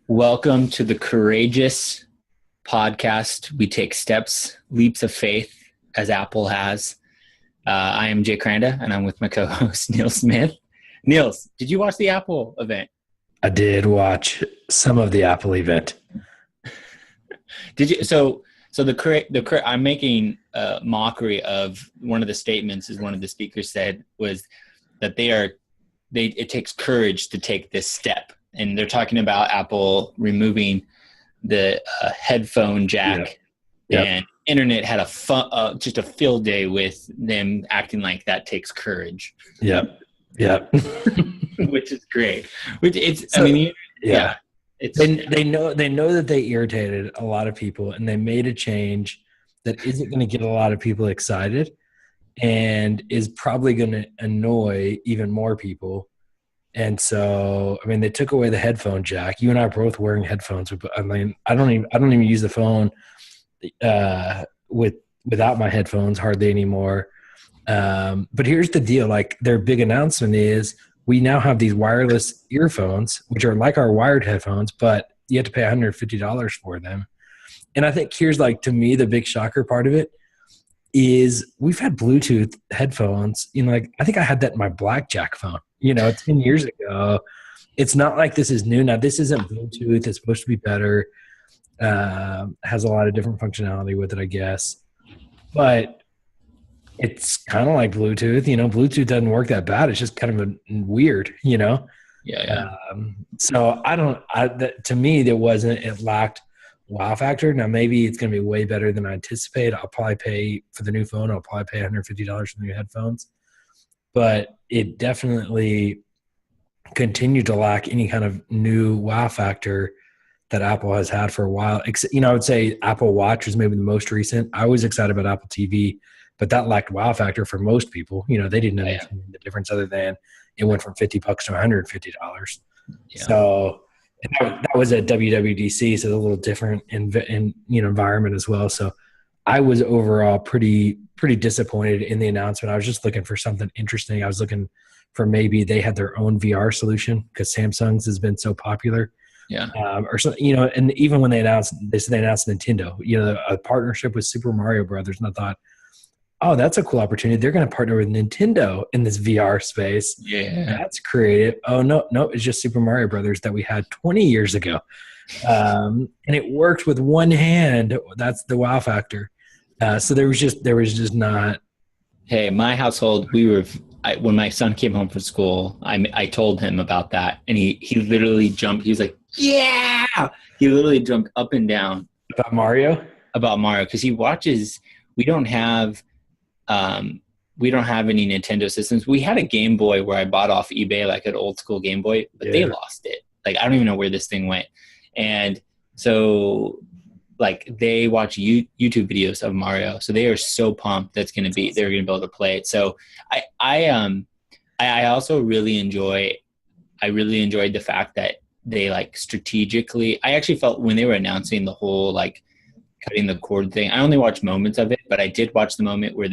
Welcome to the Courageous Podcast. We take leaps of faith, as Apple has. I am Jay Cranda, and I'm with my co-host, Neil Smith. Niels, did you watch the Apple event? I did watch some of the Apple event. Did you? So I'm making a mockery of one of the statements, as one of the speakers said, was that it takes courage to take this step. And they're talking about Apple removing the headphone jack. Yep. And internet had just a field day with them acting like that takes courage. Yep. Which is great. They know that they irritated a lot of people, and they made a change that isn't going to get a lot of people excited and is probably going to annoy even more people. And so, they took away the headphone jack. You and I are both wearing headphones. I don't even use the phone without my headphones hardly anymore. But here's the deal. Like, their big announcement is we now have these wireless earphones, which are like our wired headphones, but you have to pay $150 for them. And I think here's, to me, the big shocker part of it is we've had Bluetooth headphones. I think I had that in my Blackjack phone, 10 years ago. It's not like this is new. Now, this isn't Bluetooth. It's supposed to be better. Has a lot of different functionality with it, I guess. But it's kind of like Bluetooth. Bluetooth doesn't work that bad. It's just kind of weird, Yeah. So to me, it lacked wow factor. Now, maybe it's going to be way better than I anticipate. I'll probably pay for the new phone. I'll probably pay $150 for the new headphones. But it definitely continued to lack any kind of new wow factor that Apple has had for a while. I would say Apple Watch was maybe the most recent. I was excited about Apple TV, but that lacked wow factor for most people. They didn't know the difference other than it went from $50 to $150. Yeah. So that was at WWDC, so a little different environment as well. So I was overall pretty disappointed in the announcement. I was just looking for something interesting. I was looking for maybe they had their own VR solution because Samsung's has been so popular. Yeah. Or so, and even when they announced Nintendo, a partnership with Super Mario Brothers, and I thought, oh, that's a cool opportunity. They're going to partner with Nintendo in this VR space. Yeah. That's creative. Oh, no, it's just Super Mario Brothers that we had 20 years ago. And it worked with one hand. That's the wow factor. So there was just not. Hey, my household, when my son came home from school, I told him about that, and he literally jumped. He was like, yeah! He literally jumped up and down. About Mario, because he watches. We don't have any Nintendo systems. We had a Game Boy where I bought off eBay, like an old school Game Boy, but they lost it. I don't even know where this thing went. And so they watch YouTube videos of Mario. So they are so pumped they're going to be able to play it. So I also really enjoyed the fact that they strategically, I actually felt when they were announcing the whole cutting the cord thing, I only watched moments of it, but I did watch the moment where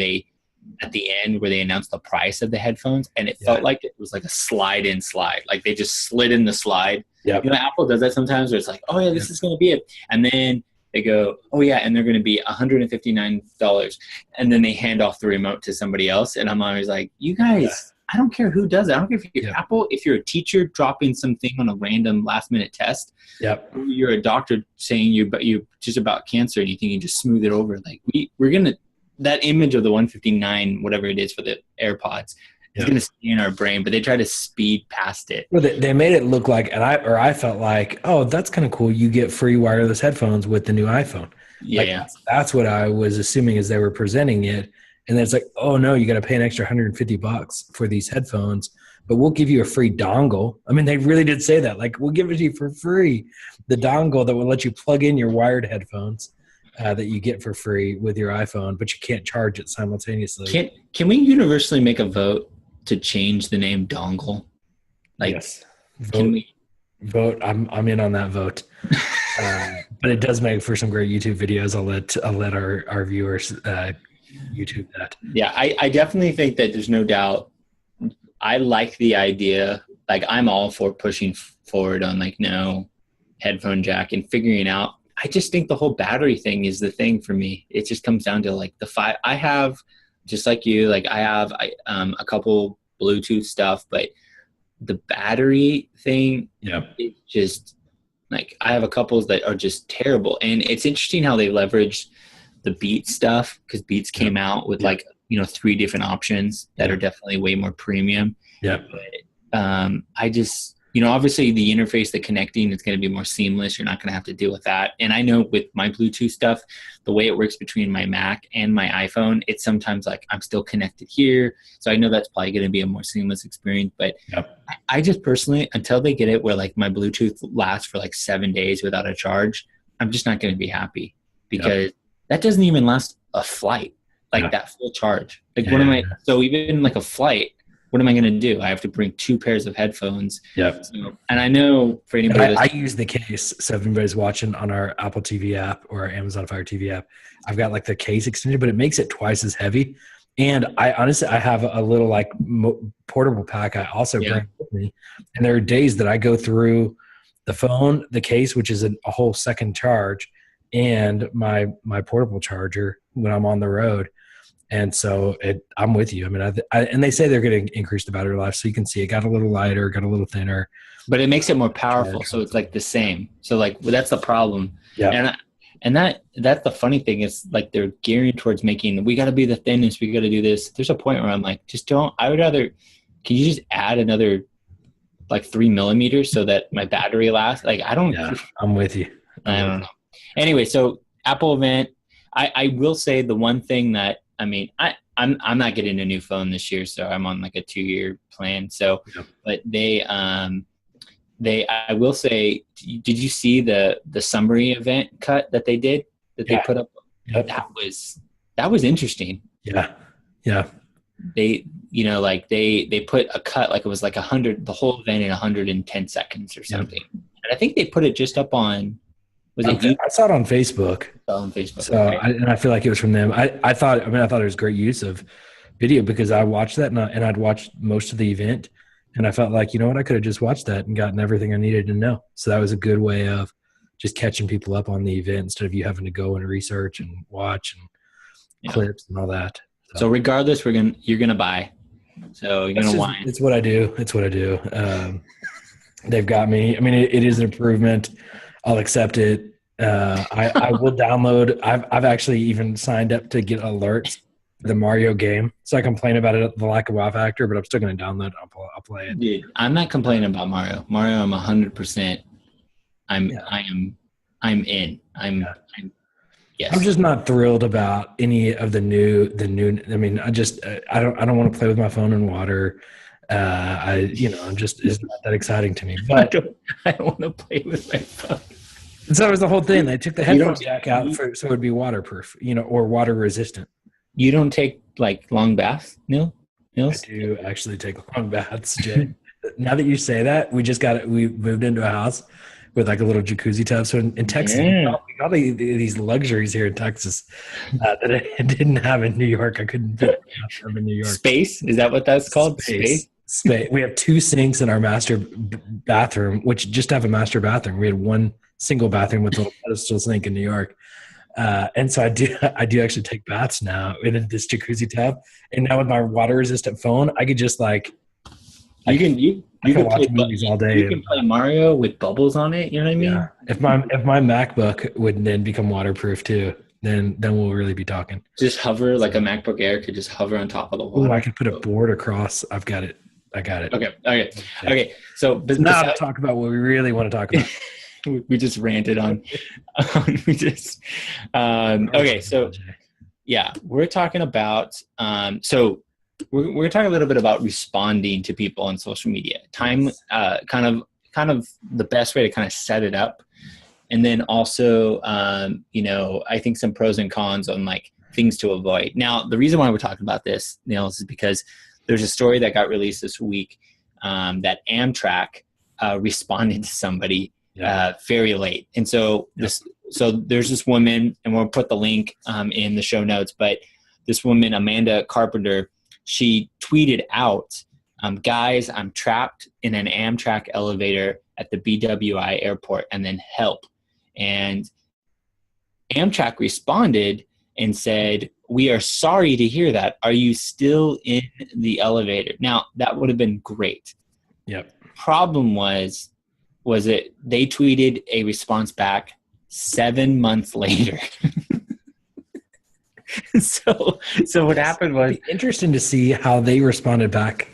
at the end where they announced the price of the headphones, and it felt like it was like a slide. They just slid in the slide. Yeah. Apple does that sometimes where it's like, oh yeah, this is going to be it. And then they go, oh yeah, and they're going to be $159. And then they hand off the remote to somebody else. And I'm always like, you guys, I don't care who does it. I don't care if you're Apple, if you're a teacher dropping something on a random last minute test. Yep. Or you're a doctor saying you're just about cancer and you think you just smooth it over. We're going to, that image of the 159, whatever it is for the AirPods, is going to stay in our brain, but they try to speed past it. Well, they made it look like, I felt like, oh, that's kind of cool. You get free wireless headphones with the new iPhone. Yeah. That's what I was assuming as they were presenting it. And then it's like, oh no, you got to pay an extra $150 for these headphones, but we'll give you a free dongle. They really did say that. We'll give it to you for free. The dongle that will let you plug in your wired headphones that you get for free with your iPhone, but you can't charge it simultaneously. Can we universally make a vote to change the name dongle? Yes. Vote. I'm in on that vote. But it does make for some great YouTube videos. I'll let our viewers YouTube that. Yeah, I definitely think that there's no doubt. I like the idea. I'm all for pushing forward on no headphone jack and figuring out, I just think the whole battery thing is the thing for me. It just comes down to like I have, just like you, like I have a couple Bluetooth stuff, but the battery thing, is just like, I have a couple that are just terrible. And it's interesting how they leveraged the Beats stuff, because Beats came out with like, 3 different options that are definitely way more premium. Yeah. But I just, obviously the interface, the connecting is going to be more seamless. You're not going to have to deal with that. And I know with my Bluetooth stuff, the way it works between my Mac and my iPhone, it's sometimes like I'm still connected here. So I know that's probably going to be a more seamless experience. But I just personally, until they get it where like my Bluetooth lasts for like 7 days without a charge, I'm just not going to be happy, because that doesn't even last a flight, like that full charge. Like so even like a flight, what am I going to do? I have to bring 2 pairs of headphones. Yep. So, and I know for anybody, I use the case. So if anybody's watching on our Apple TV app or our Amazon Fire TV app, I've got like the case extended, but it makes it twice as heavy. And I honestly, I have a little like portable pack I also bring with me. And there are days that I go through the phone, the case, which is a whole second charge, and my portable charger when I'm on the road. And so I'm with you. I mean, and they say they're going to increase the battery life, so you can see it got a little lighter, got a little thinner, but it makes it more powerful. So it's like the same. So like, well, that's the problem. Yeah. And that's the funny thing is like they're gearing towards making, we got to be the thinnest, we got to do this. There's a point where I'm like, I would rather, can you just add another like 3 millimeters so that my battery lasts? Like, I'm with you. I don't know. Anyway, so Apple event, I will say the one thing that, I mean, I'm not getting a new phone this year, so I'm on like a 2-year plan. So, but I will say, did you see the summary event cut that they did, that they put up? Yep. That was interesting. Yeah. Yeah. They, like they put a cut, like it was like 100, the whole event in 110 seconds or something. Yep. And I think they put it just up on, I saw it on Facebook. On Facebook. So, and I feel like it was from them. I thought it was great use of video, because I watched that and I'd watched most of the event, and I felt like, you know what, I could have just watched that and gotten everything I needed to know. So that was a good way of just catching people up on the event instead of you having to go and research and watch and clips and all that. So regardless, you're gonna buy. So you're gonna whine. It's what I do. They've got me. I mean, it is an improvement. I'll accept it. I will download. I've actually even signed up to get alerts for the Mario game, so I complain about it, the lack of wow factor, but I'm still going to download it. I'll play it. Dude, I'm not complaining about Mario. I'm 100%. I'm in. Yes. I'm just not thrilled about any of the new. I mean, I don't want to play with my phone in water. It's not that exciting to me. But I don't want to play with my phone. So that was the whole thing. They took the headphone jack out so it would be waterproof, or water resistant. You don't take like long baths, Nils? I do actually take long baths, Jay. Now that you say that, we moved into a house with like a little jacuzzi tub. So in Texas, we got these luxuries here in Texas that I didn't have in New York. I couldn't fit in New York. Space? Is that what that's called? Space. We have 2 sinks in our master bathroom, which just have a master bathroom. We had 1 single bathroom with a little pedestal sink in New York. And so I do actually take baths now in this jacuzzi tub. And now with my water resistant phone, I could just like, you can watch movies all day. You can play Mario with bubbles on it. You know what I mean? Yeah. If my MacBook would then become waterproof too, then we'll really be talking. Just hover, like a MacBook Air could just hover on top of the water. I could put a board across. I got it. Okay. So now to talk about what we really want to talk about. we just ranted on. Okay. So yeah, we're talking about. So we're talking a little bit about responding to people on social media. Time, kind of the best way to kind of set it up, and then also, I think some pros and cons on like things to avoid. Now, the reason why we're talking about this, Nils, is because there's a story that got released this week that Amtrak responded to somebody very late. And so there's this woman, and we'll put the link in the show notes, but this woman, Amanda Carpenter, she tweeted out guys, I'm trapped in an Amtrak elevator at the BWI airport, and then help. And Amtrak responded and said, we are sorry to hear that. Are you still in the elevator? Now, that would have been great. Yep. Problem was it they tweeted a response back 7 months later. So what happened was, it'd be interesting to see how they responded back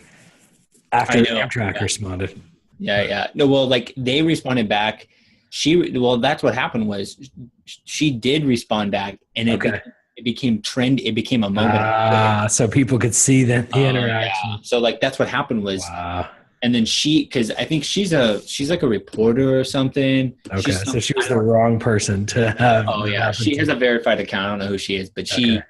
after Amtrak responded. Yeah. No, well, like they responded back. That's what happened was she did respond back, and it became trend. It became a moment. So people could see the interaction. Yeah. So like that's what happened was, wow. And then because I think she's like a reporter or something. Okay, so she was the wrong person to have. Oh yeah, she has a verified account. I don't know who she is, but I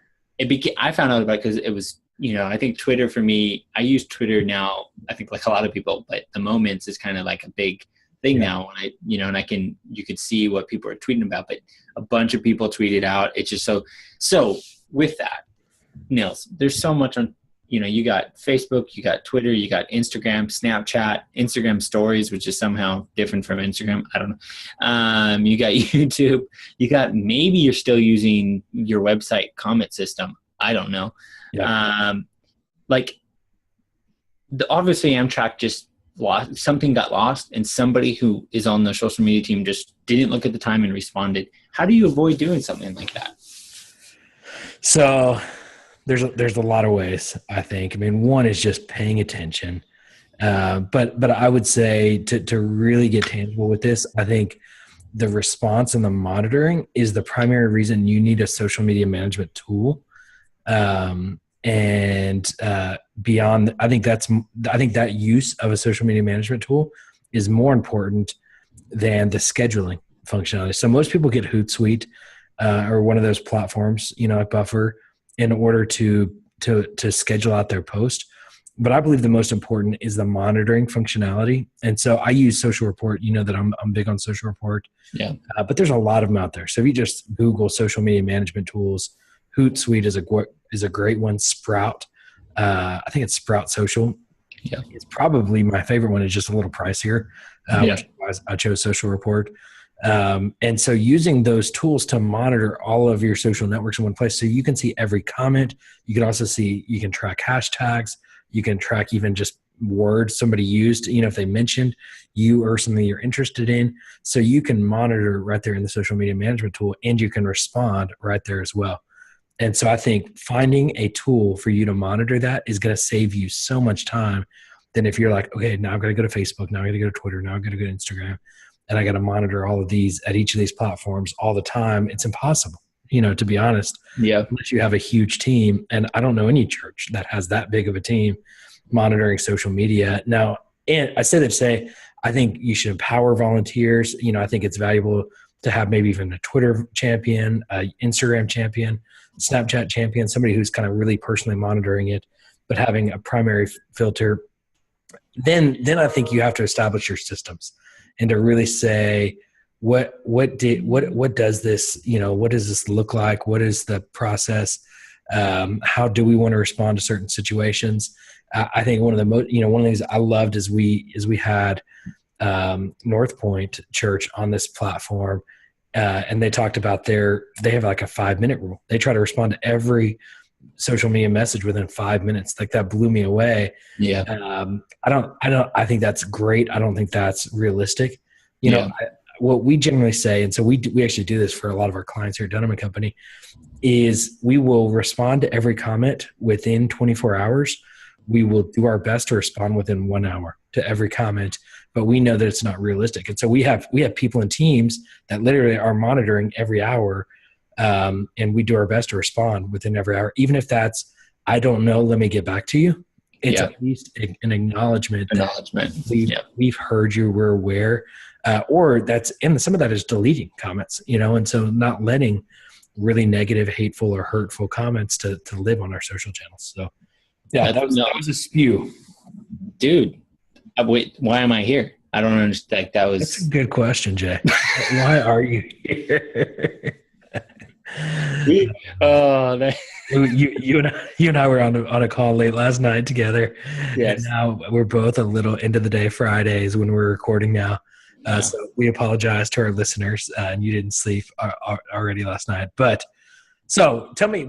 found out about it because it was, I think Twitter for me. I use Twitter now. I think like a lot of people, but the Moments is kind of like a big thing now. And and you could see what people are tweeting about, but a bunch of people tweeted out. It's just so with that, Nils, there's so much on. You got Facebook, you got Twitter, you got Instagram, Snapchat, Instagram stories, which is somehow different from Instagram. I don't know. You got YouTube, maybe you're still using your website comment system. I don't know. Yeah. Obviously Amtrak just lost, something got lost, and somebody who is on the social media team just didn't look at the time and responded. How do you avoid doing something like that? So there's a lot of ways, I think. I mean, one is just paying attention. But I would say to really get tangible with this, I think the response and the monitoring is the primary reason you need a social media management tool. And beyond, I think that use of a social media management tool is more important than the scheduling functionality. So most people get Hootsuite or one of those platforms, like Buffer, in order to schedule out their post. But I believe the most important is the monitoring functionality. And so I use Social Report. You know that I'm big on Social Report. Yeah. But there's a lot of them out there. So if you just Google social media management tools, Hootsuite is a great one. Sprout, I think it's Sprout Social. Yeah. It's probably my favorite one. It's just a little pricier. Which is why I chose Social Report. And so using those tools to monitor all of your social networks in one place, so you can see every comment. You can also you can track hashtags. You can track even just words somebody used, if they mentioned you or something you're interested in. So you can monitor right there in the social media management tool, and you can respond right there as well. And so I think finding a tool for you to monitor that is going to save you so much time than if you're like, okay, now I've got to go to Facebook, now I got to go to Twitter, now I've got to go to Instagram, and I got to monitor all of these at each of these platforms all the time. It's impossible, to be honest. Yeah. Unless you have a huge team. And I don't know any church that has that big of a team monitoring social media. Now, and I say that to say, I think you should empower volunteers. I think it's valuable to have maybe even a Twitter champion, an Instagram champion, Snapchat champion, somebody who's kind of really personally monitoring it, but having a primary filter. Then I think you have to establish your systems and to really say, what does this, what does this look like? What is the process? How do we want to respond to certain situations? I think one of the one of the things I loved is we had North Point Church on this platform, and they talked about they have like a 5-minute rule. They try to respond to every social media message within 5 minutes. Like that blew me away. Yeah. I think that's great. I don't think that's realistic. What we generally say, and so we actually do this for a lot of our clients here at Dunham & Company, is we will respond to every comment within 24 hours. We will do our best to respond within 1 hour to every comment, but we know that it's not realistic. And so we have people in teams that literally are monitoring every hour, and we do our best to respond within every hour, even if that's, I don't know, let me get back to you. It's at least an acknowledgement. We've heard you, we're aware. And some of that is deleting comments, and so not letting really negative, hateful, or hurtful comments to live on our social channels. So that was a spew. Dude, wait, why am I here? I don't understand. That's a good question, Jay. Why are you here? Oh, that, You and I were on a call late last night together. yes. And now we're both a little into the day Fridays when we're recording now. So we apologize to our listeners, and you didn't sleep already last night. But so tell me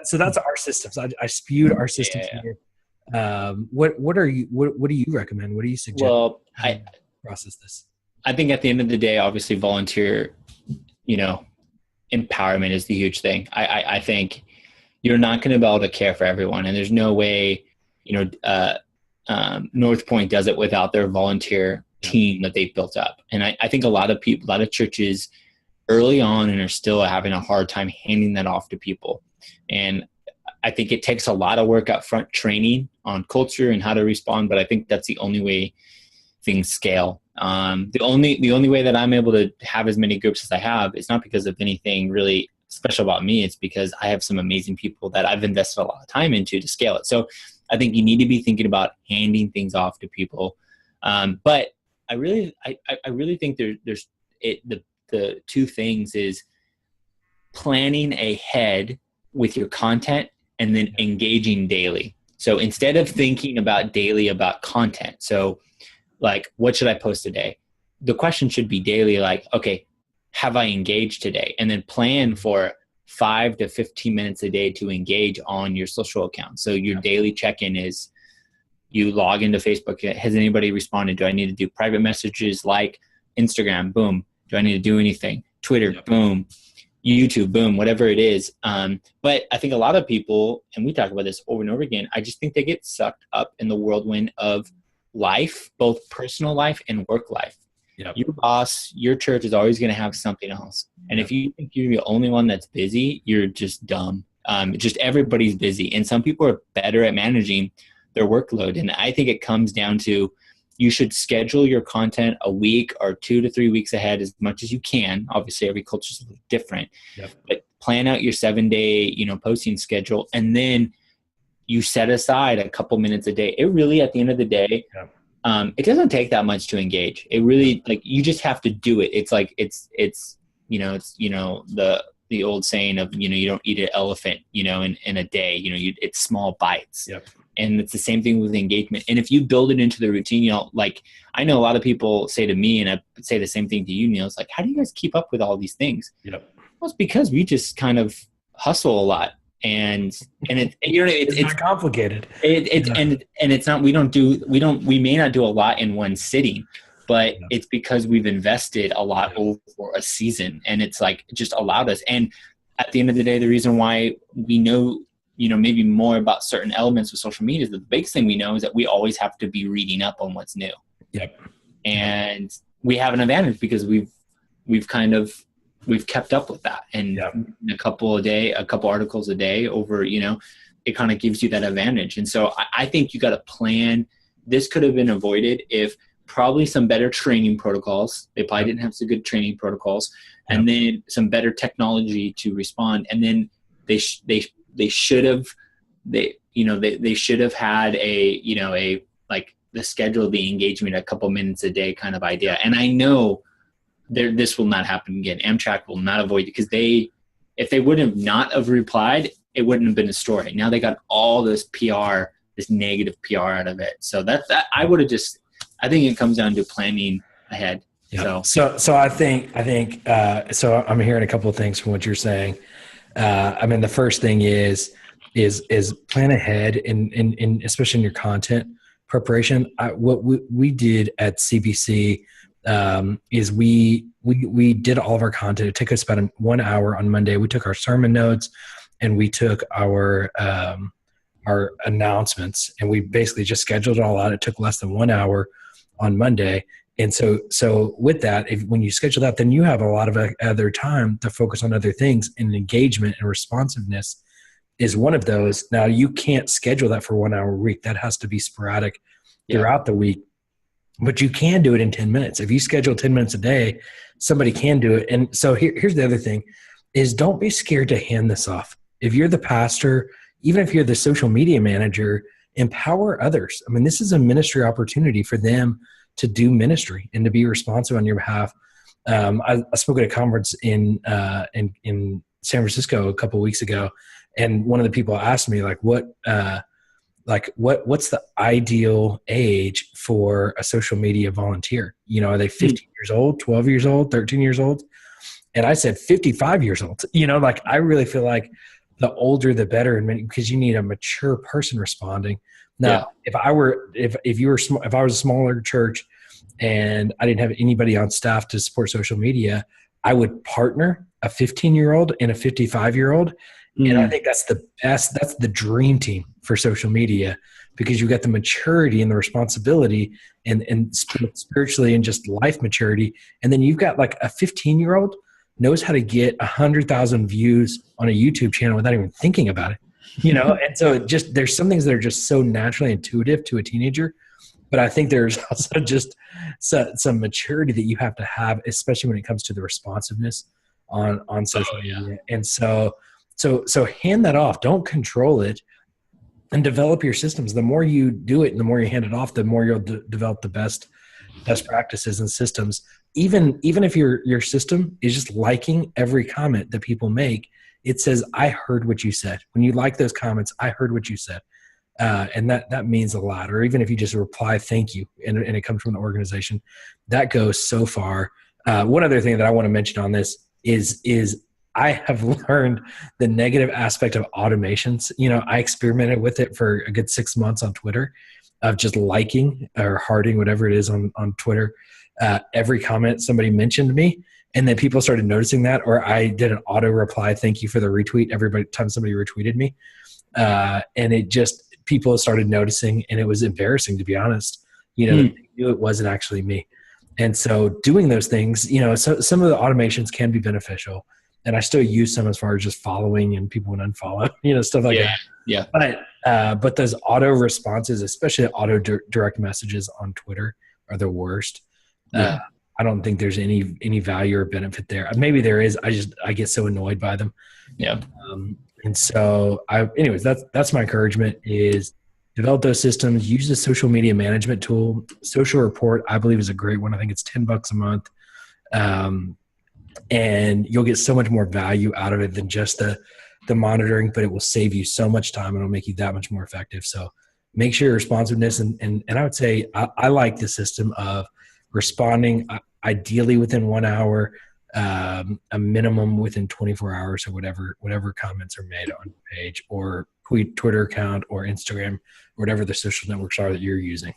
so that's our systems. I spewed our systems here. What do you recommend? What do you suggest? Well, I process this. I think at the end of the day, obviously volunteer, empowerment is the huge thing. I think you're not going to be able to care for everyone, and there's no way, North Point does it without their volunteer team that they've built up. And I think a lot of churches early on and are still having a hard time handing that off to people. And I think it takes a lot of work up front, training on culture and how to respond. But I think that's the only way things scale. The only way that I'm able to have as many groups as I have is not because of anything really special about me. It's because I have some amazing people that I've invested a lot of time into to scale it. So I think you need to be thinking about handing things off to people. But I really think there's the two things is planning ahead with your content and then engaging daily. So instead of thinking about daily about content, so like, what should I post today? The question should be daily, like, okay, have I engaged today? And then plan for 5 to 15 minutes a day to engage on your social account. So your daily check-in is you log into Facebook. Has anybody responded? Do I need to do private messages like Instagram? Boom. Do I need to do anything? Twitter? Boom. YouTube? Boom. Whatever it is. But I think a lot of people, and we talk about this over and over again, I just think they get sucked up in the whirlwind of life, both personal life and work life. Yep. Your boss, your church is always going to have something else. And if you think you're the only one that's busy, you're just dumb. Just everybody's busy. And some people are better at managing their workload. And I think it comes down to you should schedule your content a week or 2 to 3 weeks ahead as much as you can. Obviously, every culture is a little different. Yep. But plan out your 7-day, posting schedule. And then you set aside a couple minutes a day. It really, at the end of the day, it doesn't take that much to engage. It really, you just have to do it. It's like, it's the old saying of, you don't eat an elephant, in a day, it's small bites. Yep. And it's the same thing with engagement. And if you build it into the routine, I know a lot of people say to me, and I say the same thing to you, Neil, it's like, how do you guys keep up with all these things? Yep. Well, it's because we just kind of hustle a lot. And it's not complicated. And it's not, we may not do a lot in one sitting, but it's because we've invested a lot over a season, and it's like, it just allowed us. And at the end of the day, the reason why we know, maybe more about certain elements of social media is the biggest thing we know is that we always have to be reading up on what's new. Yep. And we have an advantage because we've kept up with that, and a couple articles a day over, it kind of gives you that advantage. And so I think you got to plan. This could have been avoided if probably some better training protocols. They probably didn't have some good training protocols, and then some better technology to respond. And then they should have had a like the schedule of the engagement, a couple minutes a day kind of idea. And I know this will not happen again. Amtrak will not avoid it, because if they would have not have replied, it wouldn't have been a story. Now they got all this PR, this negative PR out of it. So that I think it comes down to planning ahead. Yeah. So I think so I'm hearing a couple of things from what you're saying. The first thing is plan ahead in especially in your content preparation. What we did at CBC is we did all of our content. It took us about 1 hour on Monday. We took our sermon notes and we took our announcements, and we basically just scheduled it all out. It took less than 1 hour on Monday. And so with that, when you schedule that, then you have a lot of other time to focus on other things, and engagement and responsiveness is one of those. Now, you can't schedule that for 1 hour a week. That has to be sporadic throughout the week, but you can do it in 10 minutes. If you schedule 10 minutes a day, somebody can do it. And so here's the other thing is, don't be scared to hand this off. If you're the pastor, even if you're the social media manager, empower others. This is a ministry opportunity for them to do ministry and to be responsive on your behalf. I spoke at a conference in San Francisco a couple of weeks ago, and one of the people asked me what's the ideal age for a social media volunteer? Are they 15 years old, 12 years old, 13 years old? And I said 55 years old. I really feel like the older the better, because you need a mature person responding. Now, if I was a smaller church and I didn't have anybody on staff to support social media, I would partner a 15-year-old and a 55-year-old. And I think that's the best. That's the dream team for social media, because you got the maturity and the responsibility and spiritually and just life maturity. And then you've got a 15-year-old knows how to get 100,000 views on a YouTube channel without even thinking about it, And so there's some things that are just so naturally intuitive to a teenager. But I think there's also just some maturity that you have to have, especially when it comes to the responsiveness on social media. And so hand that off. Don't control it, and develop your systems. The more you do it and the more you hand it off, the more you'll develop the best practices and systems. Even if your system is just liking every comment that people make, it says, I heard what you said. When you like those comments, I heard what you said. And that means a lot. Or even if you just reply, thank you, and it comes from the organization, that goes so far. One other thing that I want to mention on this is I have learned the negative aspect of automations. I experimented with it for a good 6 months on Twitter, of just liking or hearting, whatever it is on Twitter, every comment somebody mentioned me. And then people started noticing that, or I did an auto reply, thank you for the retweet, every time somebody retweeted me. And people started noticing, and it was embarrassing, to be honest. They knew it wasn't actually me. And so doing those things, so some of the automations can be beneficial, and I still use some as far as just following and people would unfollow, stuff like that. Yeah. But those auto responses, especially auto direct messages on Twitter, are the worst. Yeah. I don't think there's any value or benefit there. Maybe there is. I get so annoyed by them. Yeah. And so that's my encouragement is develop those systems, use the social media management tool. Social Report, I believe, is a great one. I think it's $10 a month. And you'll get so much more value out of it than just the monitoring, but it will save you so much time and it'll make you that much more effective. So make sure your responsiveness, and I would say I like the system of responding ideally within 1 hour, a minimum within 24 hours, or whatever comments are made on your page or Twitter account or Instagram, or whatever the social networks are that you're using.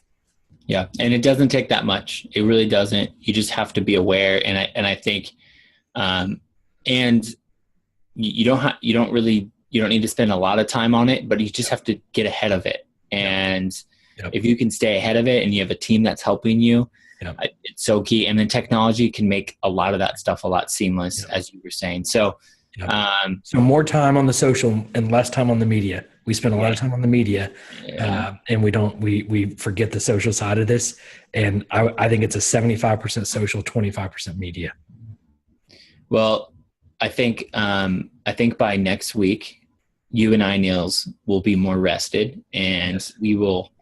Yeah. And it doesn't take that much. It really doesn't. You just have to be aware. And I think, and you don't need to spend a lot of time on it, but you just have to get ahead of it. And if you can stay ahead of it and you have a team that's helping you, it's so key. And then technology can make a lot of that stuff a lot seamless, as you were saying. So, so more time on the social and less time on the media. We spend a lot of time on the media, and we forget the social side of this. And I think it's a 75% social, 25% media. Well, I think by next week, you and I, Niels, will be more rested, and we will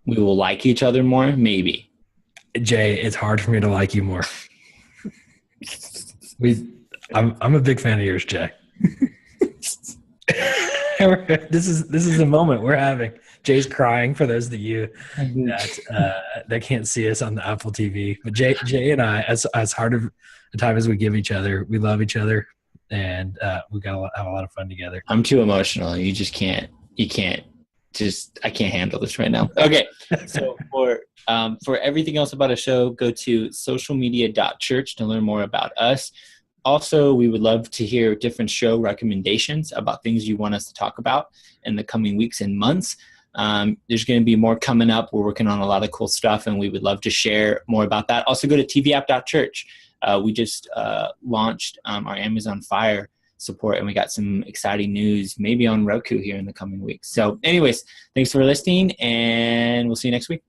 like each other more, maybe. Jay, it's hard for me to like you more. I'm a big fan of yours, Jay. This is a moment we're having. Jay's crying, for those of you that can't see us on the Apple TV. But Jay and I, as hard of a time as we give each other, we love each other, and we have a lot of fun together. I'm too emotional. You just can't. I can't handle this right now. Okay. So for everything else about a show, go to socialmedia.church to learn more about us. Also, we would love to hear different show recommendations about things you want us to talk about in the coming weeks and months. There's going to be more coming up. We're working on a lot of cool stuff, and we would love to share more about that. Also, go to tvapp.church. We just launched our Amazon Fire support, and we got some exciting news maybe on Roku here in the coming weeks. So anyways, thanks for listening, and we'll see you next week.